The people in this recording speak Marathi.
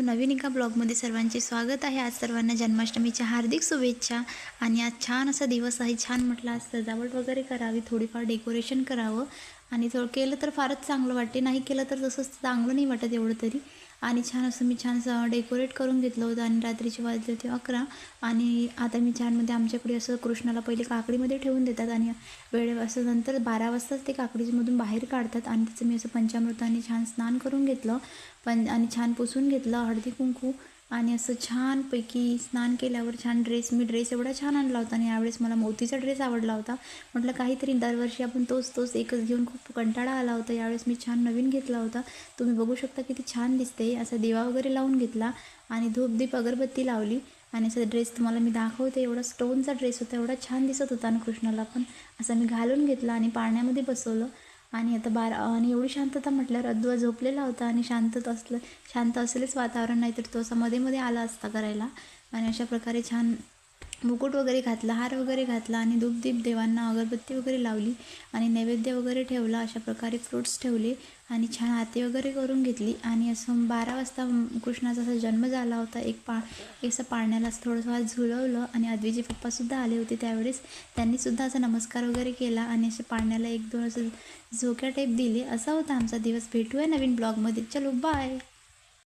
नवीन एका ब्लॉगमध्ये सर्वांचे स्वागत आहे। आज सर्वांना जन्माष्टमीच्या हार्दिक शुभेच्छा। आणि आज छान असा दिवस आहे। छान म्हटलं आज सजावट वगैरे करावी, थोडीफार डेकोरेशन करावं आणि थोडं केलं तर फारच चांगलं वाटते, नाही केलं तर तसंच चांगलं नाही वाटत एवढं तरी। आणि छान असं मी डेकोरेट करून घेतलं होतं आणि रात्रीचे वाजले होते 11 आणि आता मी छानमध्ये आमच्याकडे असं कृष्णाला पहिले काकडीमध्ये ठेवून देतात आणि वेळ असं नंतर 12 वाजताच ते काकडीमधून बाहेर काढतात आणि त्याचं मी असं पंचामृताने छान स्नान करून घेतलं आणि छान पुसून घेतलं हळदी कुंकू आणि असं छानपैकी स्नान केल्यावर छान मी ड्रेस एवढा छान आणला होता आणि यावेळेस मला मोतीचा ड्रेस आवडला होता। म्हटलं काहीतरी दरवर्षी आपण तोच एकच घेऊन खूप कंटाळा आला होता, यावेळेस मी छान नवीन घेतला होता। तुम्ही बघू शकता किती छान दिसते। असा दिवा वगैरे लावून घेतला आणि धूपदीप अगरबत्ती लावली आणि असा ड्रेस तुम्हाला मी दाखवते। एवढा स्टोनचा ड्रेस होता, एवढा छान दिसत होता आणि कृष्णाला पण असं मी घालून घेतला आणि पाळण्यामध्ये बसवलं आणि आता आणि एवढी शांतता म्हटल्यावर अद्वैत झोपलेला होता आणि शांत असलेच वातावरण, नाही तर तो असा मध्ये आला असता करायला। आणि अशा प्रकारे छान मुकुट वगैरे घातला, हार वगैरे घातला आणि धूपदीप देवांना अगरबत्ती वगैरे लावली आणि नैवेद्य वगैरे ठेवला। अशा प्रकारे फ्रूट्स ठेवले आणि छान आरती वगैरे करून घेतली आणि असं 12 वाजता कृष्णाचा असा जन्म झाला होता। असं पाळण्याला थोडंसं झुलवलं आणि अद्वैतचे पप्पासुद्धा आले होते, त्यावेळेस त्यांनीसुद्धा असा नमस्कार वगैरे केला आणि असे पाळण्याला 1-2 असं झोक्या टाईप दिले। असा होता आमचा दिवस। भेटूया नवीन ब्लॉगमध्ये, चलो बाय।